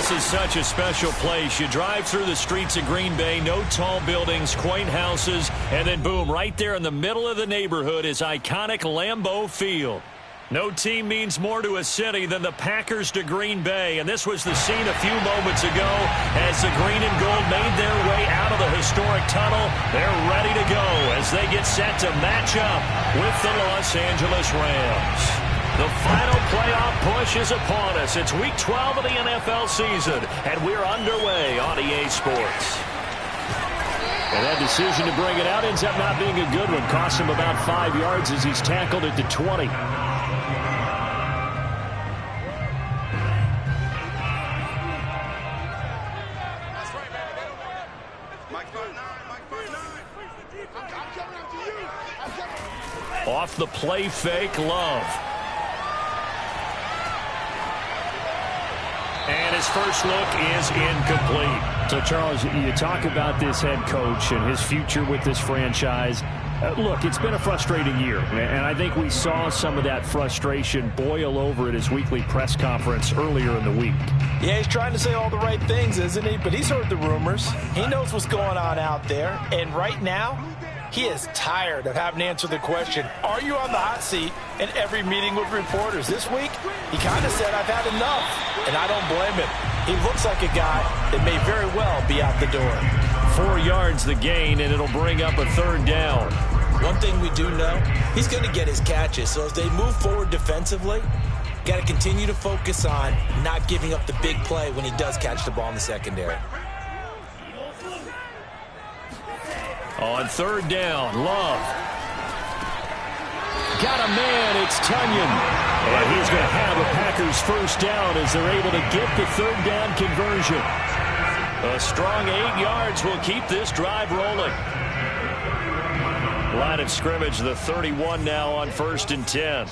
This is such a special place. You drive through the streets of Green Bay, no tall buildings, quaint houses, and then boom, right there in the middle of the neighborhood is iconic Lambeau Field. No team means more to a city than the Packers to Green Bay, and this was the scene a few moments ago as the green and gold made their way out of the historic tunnel. They're ready to go as they get set to match up with the Los Angeles Rams. The final playoff push is upon us. It's Week 12 of the NFL season, and we're underway on EA Sports. And that decision to bring it out ends up not being a good one. Costs him about 5 yards as he's tackled at the 20. Off the play fake, Love. And his first look is incomplete. So, Charles, you talk about this head coach and his future with this franchise. Look, it's been a frustrating year, and I think we saw some of that frustration boil over at his weekly press conference earlier in the week. Yeah, he's trying to say all the right things, isn't he? But he's heard the rumors. He knows what's going on out there. And right now, he is tired of having to answer the question, are you on the hot seat in every meeting with reporters? This week, he kind of said, I've had enough, and I don't blame him. He looks like a guy that may very well be out the door. 4 yards the gain, and it'll bring up a third down. One thing we do know, he's going to get his catches. So as they move forward defensively, got to continue to focus on not giving up the big play when he does catch the ball in the secondary. On third down, Love. Got a man, it's Tunyon. And he's going to have a Packers first down as they're able to get the third down conversion. A strong 8 yards will keep this drive rolling. Line of scrimmage, the 31 now on 1st and 10.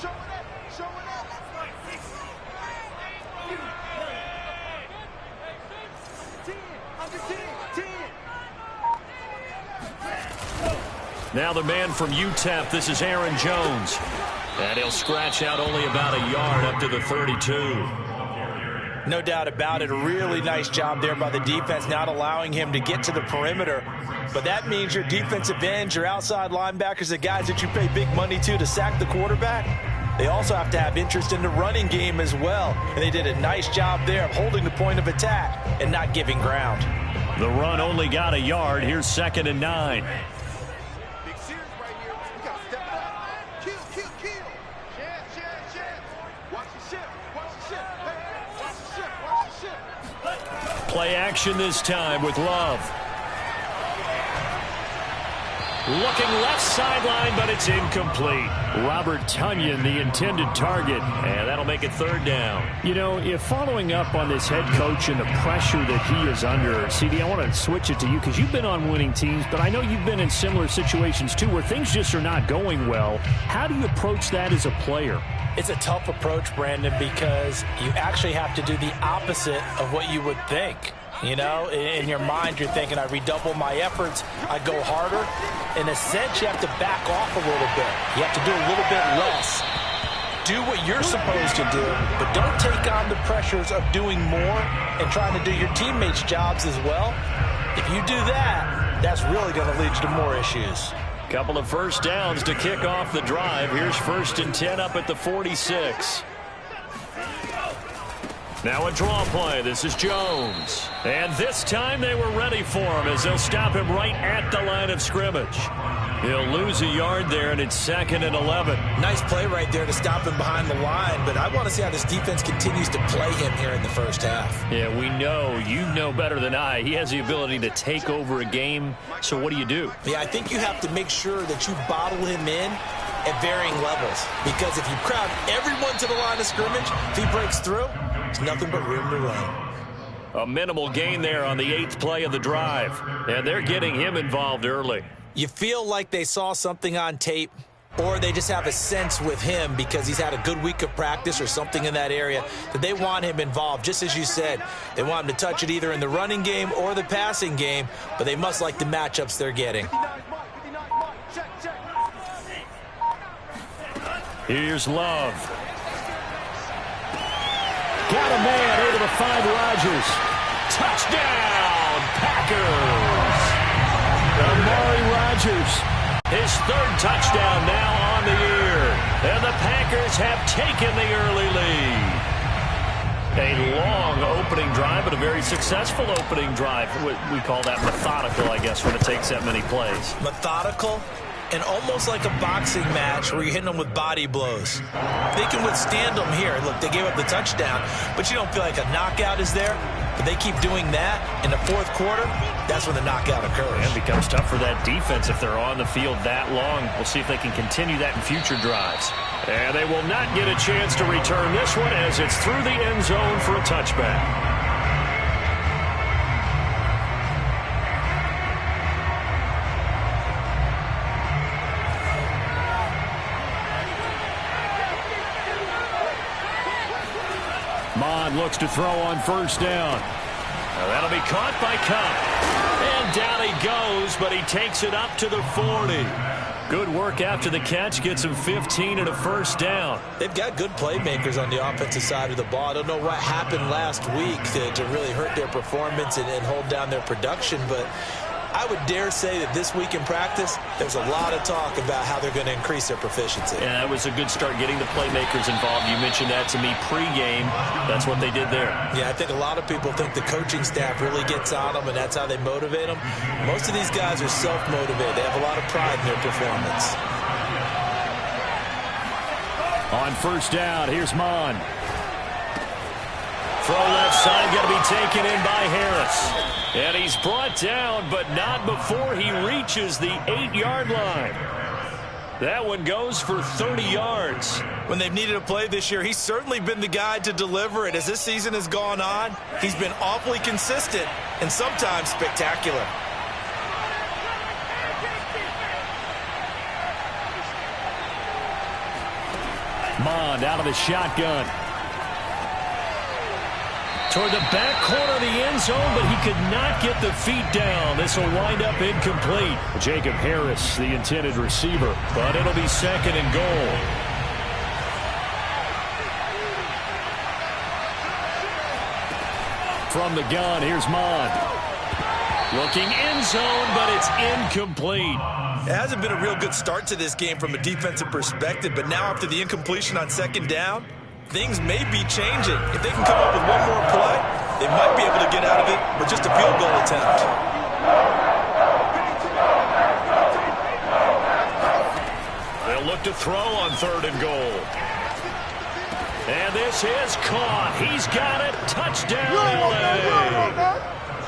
Now the man from UTEP, this is Aaron Jones. And he'll scratch out only about a yard up to the 32. No doubt about it. A really nice job there by the defense, not allowing him to get to the perimeter. But that means your defensive ends, your outside linebackers, the guys that you pay big money to sack the quarterback, they also have to have interest in the running game as well. And they did a nice job there of holding the point of attack and not giving ground. The run only got a yard. Here's 2nd and 9. Play action this time with Love. Looking left sideline, but it's incomplete. Robert Tunyon, the intended target, and that'll make it 3rd down. You know, if following up on this head coach and the pressure that he is under, CD, I want to switch it to you because you've been on winning teams, but I know you've been in similar situations too where things just are not going well. How do you approach that as a player? It's a tough approach, Brandon, because you actually have to do the opposite of what you would think. You know, in your mind, you're thinking, I redouble my efforts, I go harder. In a sense, you have to back off a little bit. You have to do a little bit less. Do what you're supposed to do, but don't take on the pressures of doing more and trying to do your teammates' jobs as well. If you do that, that's really going to lead you to more issues. Couple of first downs to kick off the drive. Here's 1st and 10 up at the 46. Now a draw play. This is Jones. And this time they were ready for him as they'll stop him right at the line of scrimmage. He'll lose a yard there, and it's 2nd and 11. Nice play right there to stop him behind the line, but I want to see how this defense continues to play him here in the first half. Yeah, we know. You know better than I. He has the ability to take over a game, so what do you do? Yeah, I think you have to make sure that you bottle him in at varying levels, because if you crowd everyone to the line of scrimmage, if he breaks through, it's nothing but room to run. A minimal gain there on the 8th play of the drive, and they're getting him involved early. You feel like they saw something on tape, or they just have a sense with him because he's had a good week of practice or something in that area that they want him involved. Just as you said, they want him to touch it either in the running game or the passing game, but they must like the matchups they're getting. Here's Love. Got Got a man able to find Rodgers. Touchdown, Packers. Amari Rodgers, his third touchdown now on the year. And the Packers have taken the early lead. A long opening drive, but a very successful opening drive. We call that methodical, I guess, when it takes that many plays. Methodical and almost like a boxing match where you're hitting them with body blows. They can withstand them here. Look, they gave up the touchdown, but you don't feel like a knockout is there. But they keep doing that in the fourth quarter. That's when the knockout occurs. And it becomes tough for that defense if they're on the field that long. We'll see if they can continue that in future drives. And they will not get a chance to return this one as it's through the end zone for a touchback. Mond looks to throw on first down. Now that'll be caught by Cup. And down he goes, but he takes it up to the 40. Good work after the catch. Gets him 15 and a first down. They've got good playmakers on the offensive side of the ball. I don't know what happened last week to really hurt their performance and hold down their production, but I would dare say that this week in practice, there's a lot of talk about how they're going to increase their proficiency. Yeah, that was a good start getting the playmakers involved. You mentioned that to me pregame. That's what they did there. Yeah, I think a lot of people think the coaching staff really gets on them, and that's how they motivate them. Most of these guys are self-motivated. They have a lot of pride in their performance. On first down, here's Mond. Throw left side, got to be taken in by Harris. And he's brought down, but not before he reaches the 8-yard line. That one goes for 30 yards. When they've needed a play this year, he's certainly been the guy to deliver it. As this season has gone on, he's been awfully consistent and sometimes spectacular. Mond out of the shotgun. Toward the back corner of the end zone, but he could not get the feet down. This will wind up incomplete. Jacob Harris, the intended receiver, but it'll be second and goal. From the gun, here's Mond. Looking end zone, but it's incomplete. It hasn't been a real good start to this game from a defensive perspective, but now after the incompletion on second down, things may be changing. If they can come up with one more play, they might be able to get out of it with just a field goal attempt. They'll look to throw on third and goal. And this is caught. He's got it. Touchdown, LA.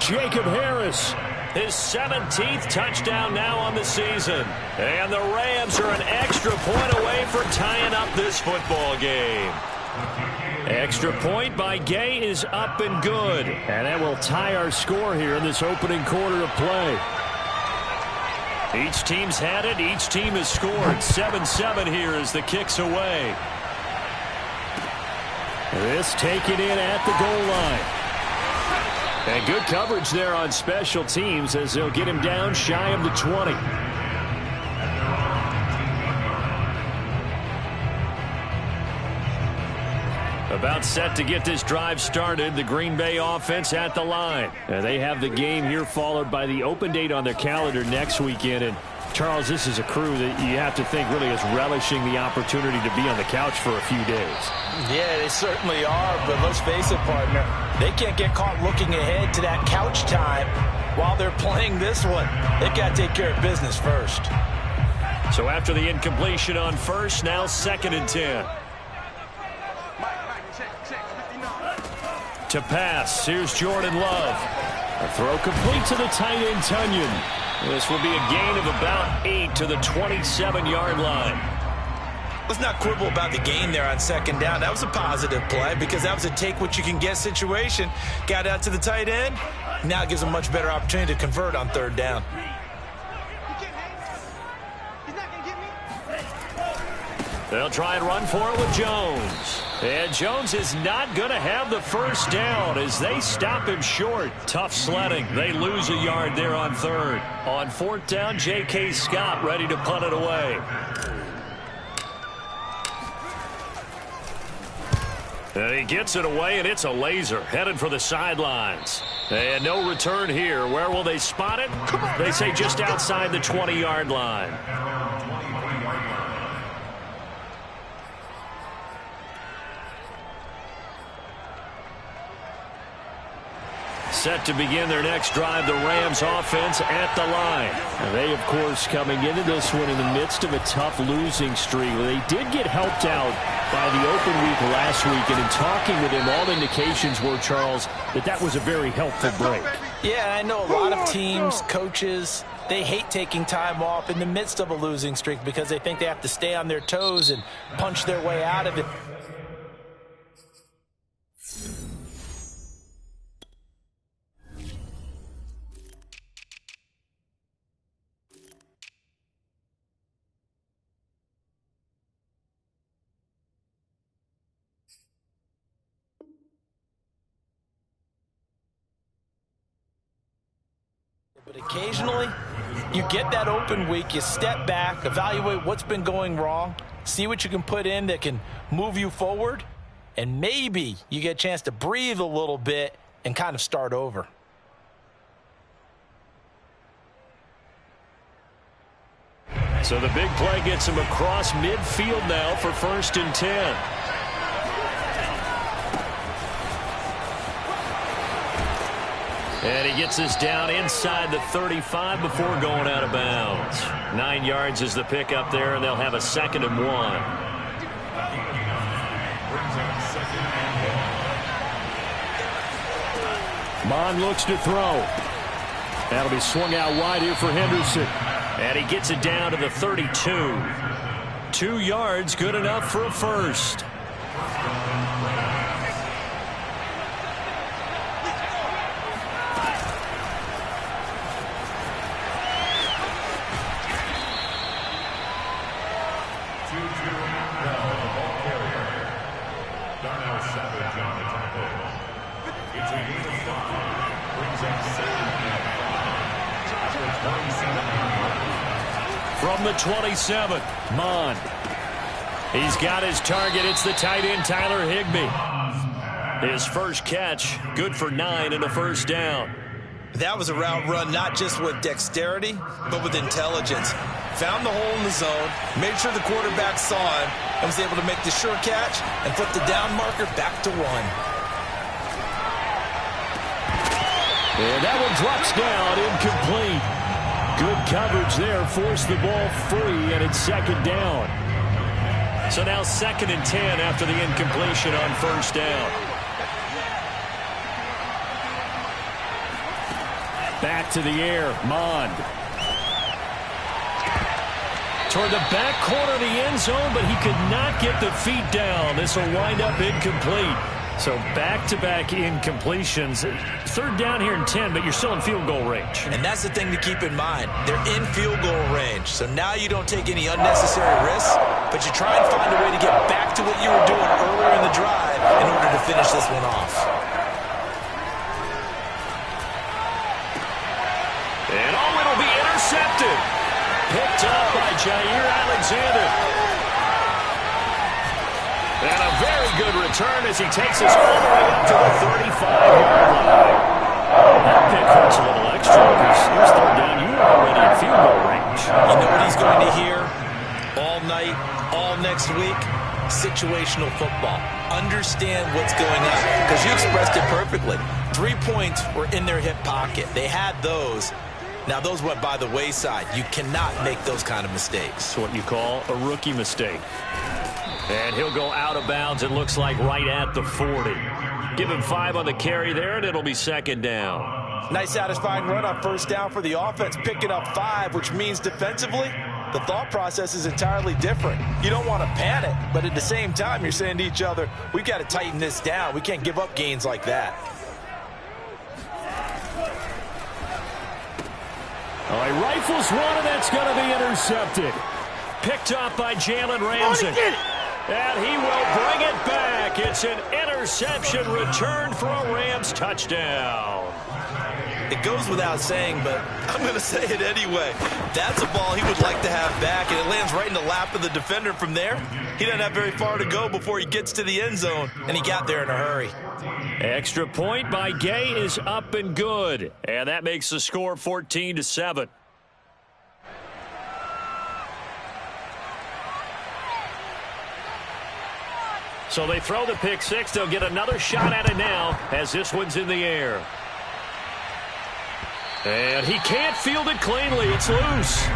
Jacob Harris, his 17th touchdown now on the season. And the Rams are an extra point away from tying up this football game. Extra point by Gay is up and good. And that will tie our score here in this opening quarter of play. Each team's had it. Each team has scored. 7-7 here as the kick's away. This taken in at the goal line. And good coverage there on special teams as they'll get him down shy of the 20. About set to get this drive started. The Green Bay offense at the line. They have the game here followed by the open date on their calendar next weekend. And Charles, this is a crew that you have to think really is relishing the opportunity to be on the couch for a few days. Yeah, they certainly are. But let's face it, partner, they can't get caught looking ahead to that couch time while they're playing this one. They've got to take care of business first. So after the incompletion on first, now second and 10. To pass, here's Jordan Love. A throw complete to the tight end, Tunyon. This will be a gain of about 8 to the 27-yard line. Let's not quibble about the gain there on second down. That was a positive play because that was a take-what-you-can-get situation. Got out to the tight end. Now it gives a much better opportunity to convert on third down. They'll try and run for it with Jones. And Jones is not going to have the first down as they stop him short. Tough sledding. They lose a yard there on third. On fourth down, J.K. Scott ready to punt it away. And he gets it away, and it's a laser headed for the sidelines. And no return here. Where will they spot it? They say just outside the 20-yard line. Set to begin their next drive, the Rams offense at the line. And they, of course, coming into this one in the midst of a tough losing streak. They did get helped out by the open week last week, and in talking with him, all indications were, Charles, that was a very helpful break. Yeah, I know a lot of teams, coaches, they hate taking time off in the midst of a losing streak because they think they have to stay on their toes and punch their way out of it. But occasionally, you get that open week, you step back, evaluate what's been going wrong, see what you can put in that can move you forward, and maybe you get a chance to breathe a little bit and kind of start over. So the big play gets him across midfield now for 1st and 10. And he gets us down inside the 35 before going out of bounds. 9 yards is the pickup there, and they'll have a 2nd and 1. Mond looks to throw. That'll be swung out wide here for Henderson. And he gets it down to the 32. 2 yards, good enough for a first. From the 27, Mond. He's got his target. It's the tight end, Tyler Higbee. His first catch, good for 9 and a first down. That was a route run not just with dexterity, but with intelligence. Found the hole in the zone, made sure the quarterback saw him, and was able to make the sure catch and flip the down marker back to 1. And that one drops down, incomplete. Good coverage there, forced the ball free, and it's 2nd down. So now 2nd and 10 after the incompletion on 1st down. Back to the air, Mond. Toward the back corner of the end zone, but he could not get the feet down. This will wind up incomplete. So back-to-back incompletions. 3rd down here and 10, but you're still in field goal range. And that's the thing to keep in mind. They're in field goal range. So now you don't take any unnecessary risks, but you try and find a way to get back to what you were doing earlier in the drive in order to finish this one off. And it'll be intercepted. Picked up by Jair Alexander. And a very good return as he takes us all the way up to the 35-yard line. That pick hurts a little extra because here's 3rd down. You are already in field goal range. You know what he's going to hear all night, all next week? Situational football. Understand what's going on because you expressed it perfectly. 3 points were in their hip pocket. They had those. Now, those went by the wayside. You cannot make those kind of mistakes. It's what you call a rookie mistake. And he'll go out of bounds, it looks like, right at the 40. Give him 5 on the carry there, and it'll be 2nd down. Nice satisfying run on 1st down for the offense, picking up 5, which means defensively, the thought process is entirely different. You don't want to panic, but at the same time, you're saying to each other, we've got to tighten this down. We can't give up gains like that. All right, rifles one, and that's going to be intercepted. Picked up by Jalen Ramsey. And he will bring it back. It's an interception returned for a Rams touchdown. It goes without saying, but I'm going to say it anyway. That's a ball he would like to have back, and it lands right in the lap of the defender from there. He doesn't have very far to go before he gets to the end zone, and he got there in a hurry. Extra point by Gay is up and good, and that makes the score 14-7. So they throw the pick six. They'll get another shot at it now as this one's in the air. And he can't field it cleanly. It's loose.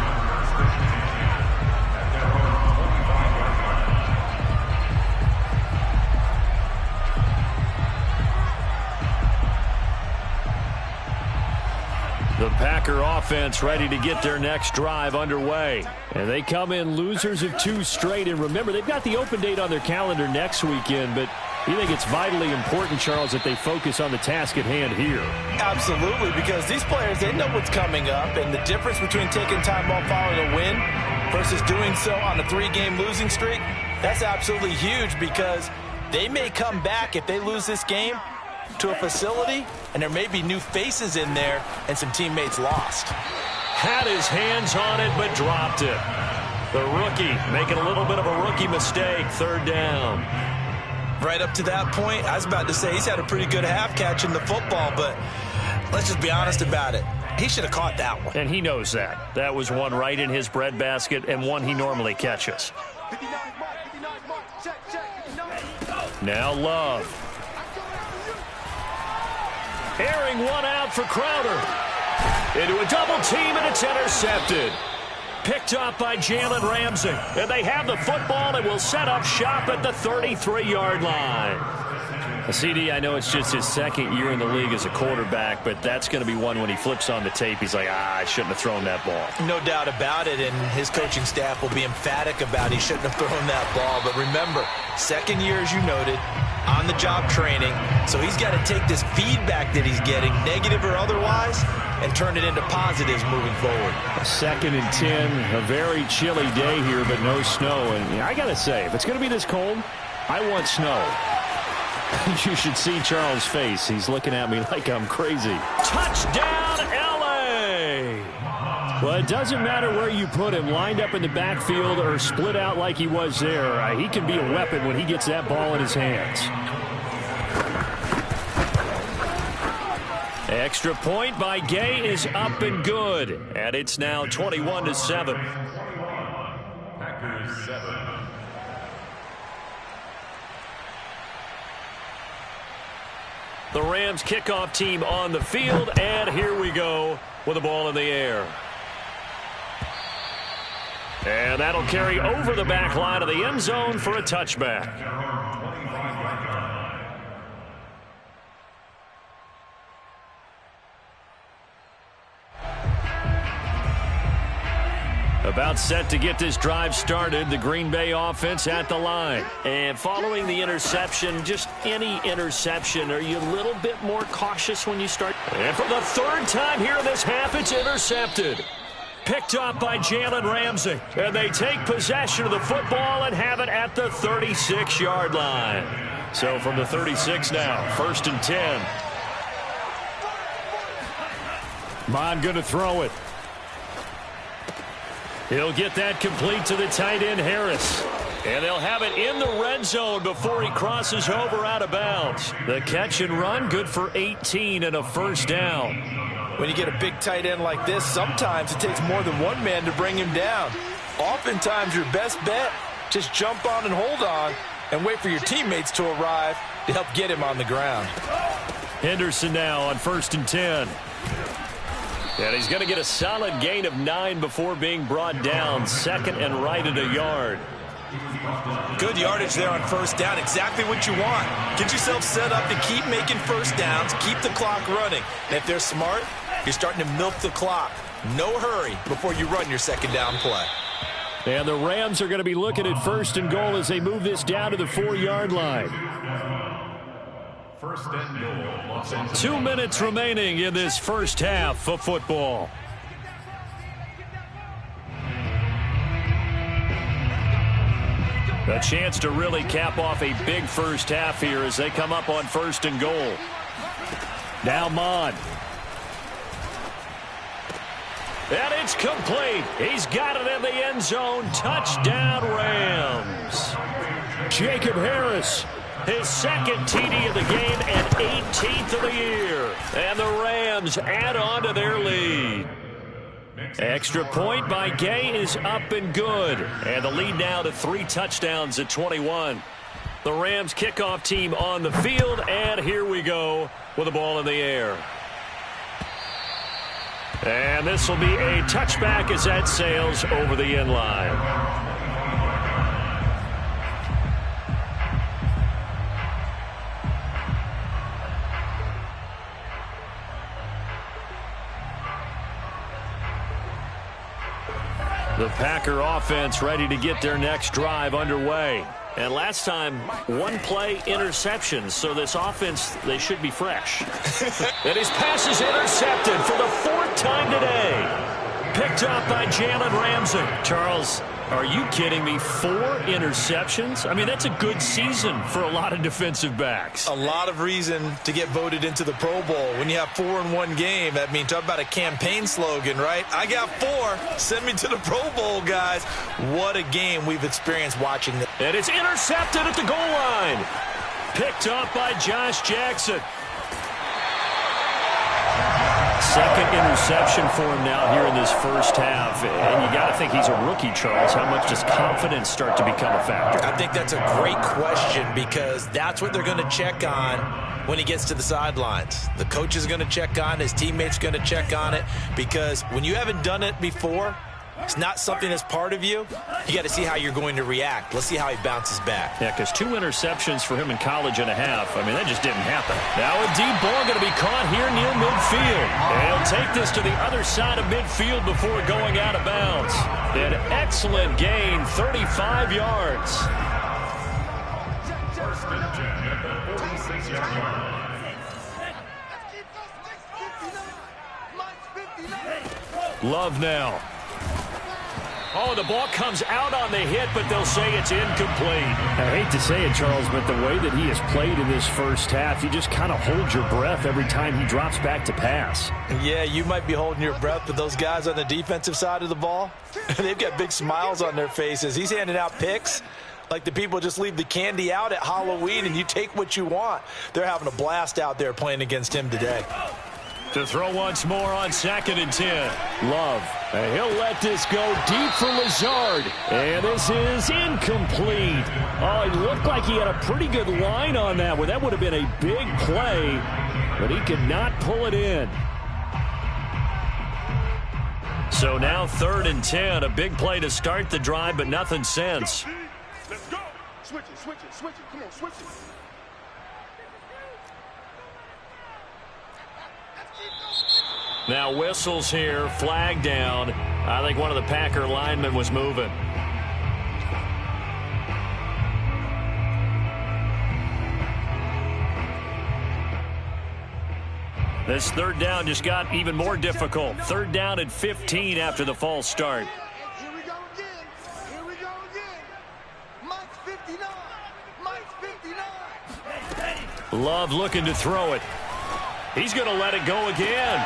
The Packer offense ready to get their next drive underway. And they come in losers of 2 straight. And remember, they've got the open date on their calendar next weekend. But you think it's vitally important, Charles, that they focus on the task at hand here? Absolutely, because these players, they know what's coming up. And the difference between taking time off following a win versus doing so on a 3-game losing streak, that's absolutely huge, because they may come back if they lose this game to a facility, and there may be new faces in there and some teammates lost. Had his hands on it, but dropped it. The rookie making a little bit of a rookie mistake, 3rd down. Right up to that point, I was about to say he's had a pretty good half catching the football, but let's just be honest about it. He should have caught that one. And he knows that. That was one right in his breadbasket and one he normally catches. Now Love. Airing one out for Crowder. Into a double team, and it's intercepted. Picked up by Jalen Ramsey. And they have the football and will set up shop at the 33-yard line. CD, I know it's just his 2nd year in the league as a quarterback, but that's going to be one when he flips on the tape, he's like, I shouldn't have thrown that ball. No doubt about it, and his coaching staff will be emphatic about he shouldn't have thrown that ball. But remember, 2nd year, as you noted, on-the-job training, so he's got to take this feedback that he's getting, negative or otherwise, and turn it into positives moving forward. 2nd and 10, a very chilly day here, but no snow. And I got to say, if it's going to be this cold, I want snow. You should see Charles' face. He's looking at me like I'm crazy. Touchdown, L.A.! Well, it doesn't matter where you put him, lined up in the backfield or split out like he was there. He can be a weapon when he gets that ball in his hands. Extra point by Gay is up and good. And it's now 21-7. Packers 7. The Rams kickoff team on the field, and here we go with the ball in the air. And that'll carry over the back line of the end zone for a touchback. About set to get this drive started. The Green Bay offense at the line. And following the interception, just any interception, are you a little bit more cautious when you start? And for the 3rd time here in this half, it's intercepted. Picked up by Jalen Ramsey. And they take possession of the football and have it at the 36-yard line. So from the 36 now, 1st and 10. Bond going to throw it. He'll get that complete to the tight end, Harris. And they'll have it in the red zone before he crosses over out of bounds. The catch and run, good for 18 and a 1st down. When you get a big tight end like this, sometimes it takes more than one man to bring him down. Oftentimes, your best bet, just jump on and hold on and wait for your teammates to arrive to help get him on the ground. Henderson now on 1st and 10. And he's going to get a solid gain of 9 before being brought down. 2nd and right at a yard. Good yardage there on 1st down. Exactly what you want. Get yourself set up to keep making 1st downs. Keep the clock running. And if they're smart, you're starting to milk the clock. No hurry before you run your 2nd down play. And the Rams are going to be looking at 1st and goal as they move this down to the 4-yard line. 1st and goal. 2 minutes remaining in this first half of football. A chance to really cap off a big first half here as they come up on 1st and goal. Now Mond. And it's complete. He's got it in the end zone. Touchdown, Rams. Jacob Harris, his second TD of the game and 18th of the year. And the Rams add on to their lead. Extra point by Gay is up and good. And the lead now to 3 touchdowns at 21. The Rams kickoff team on the field, and here we go with the ball in the air. And this will be a touchback as that sails over the end line. The Packer offense ready to get their next drive underway. And last time, one play interception. So this offense, they should be fresh. And his pass is intercepted for the 4th time today. Picked up by Jalen Ramsey. Charles, are you kidding me? 4 interceptions? I mean, that's a good season for a lot of defensive backs. A lot of reason to get voted into the Pro Bowl. When you have 4 in one game, that means talk about a campaign slogan, right? I got 4. Send me to the Pro Bowl, guys. What a game we've experienced watching this. And it's intercepted at the goal line. Picked up by Josh Jackson. Second interception for him now here in this first half. And you got to think he's a rookie, Charles. How much does confidence start to become a factor? I think that's a great question because that's what they're going to check on when he gets to the sidelines. The coach is going to check on it. His teammates are going to check on it because when you haven't done it before, it's not something that's part of you. You got to see how you're going to react. Let's see how he bounces back. Yeah, because 2 interceptions for him in college and a half. I mean, that just didn't happen. Now a deep ball going to be caught here near midfield. And he'll take this to the other side of midfield before going out of bounds. An excellent gain, 35 yards. Love now. Oh, the ball comes out on the hit, but they'll say it's incomplete. I hate to say it, Charles, but the way that he has played in this first half, you just kind of hold your breath every time he drops back to pass. Yeah, you might be holding your breath, but those guys on the defensive side of the ball, they've got big smiles on their faces. He's handing out picks like the people just leave the candy out at Halloween and you take what you want. They're having a blast out there playing against him today. To throw once more on 2nd and 10. Love. And he'll let this go deep for Lazard. And this is incomplete. Oh, it looked like he had a pretty good line on that one. That would have been a big play, but he could not pull it in. So now 3rd and 10. A big play to start the drive, but nothing since. Let's go. Switch it, switch it, switch it. Come on, switch it. Now whistles here, flag down. I think one of the Packer linemen was moving. This 3rd down just got even more difficult. 3rd down and 15 after the false start. Here we go again. Here we go again. Mike's 59. Mike's 59. Love looking to throw it. He's going to let it go again.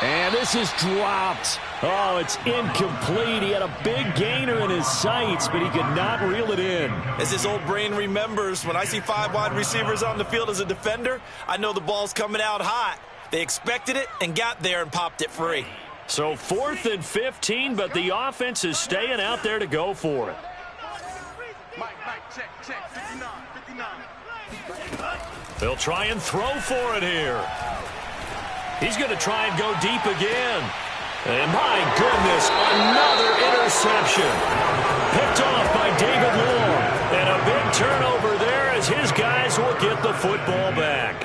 And this is dropped. Oh, it's incomplete. He had a big gainer in his sights, but he could not reel it in. As his old brain remembers, when I see 5 wide receivers on the field as a defender, I know the ball's coming out hot. They expected it and got there and popped it free. So 4th and 15, but the offense is staying out there to go for it. Mike, check, 59, 59. They'll try and throw for it here. He's going to try and go deep again. And my goodness, another interception. Picked off by David Long. And a big turnover there as his guys will get the football back.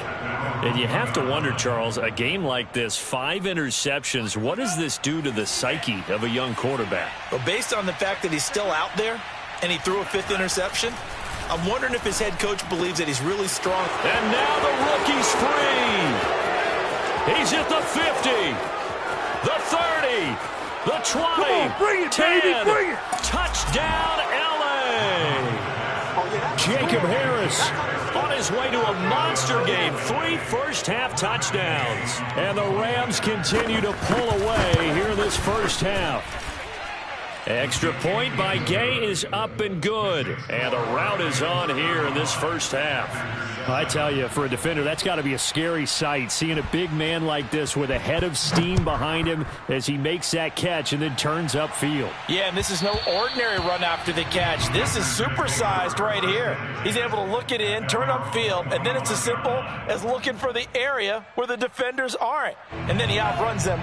And you have to wonder, Charles, a game like this, 5 interceptions, what does this do to the psyche of a young quarterback? Well, based on the fact that he's still out there and he threw a 5th interception, I'm wondering if his head coach believes that he's really strong. And now the rookie's free. He's at the 50, the 30, the 20, Come on, bring it, 10. baby, bring it. Touchdown, L.A. Oh, yeah, Jacob Harris on his way to a monster game. 3 first-half touchdowns. And the Rams continue to pull away here in this first half. Extra point by Gay is up and good. And the rout is on here in this first half. I tell you, for a defender, that's got to be a scary sight, seeing a big man like this with a head of steam behind him as he makes that catch and then turns upfield. Yeah, and this is no ordinary run after the catch. This is supersized right here. He's able to look it in, turn upfield, and then it's as simple as looking for the area where the defenders aren't. And then he outruns them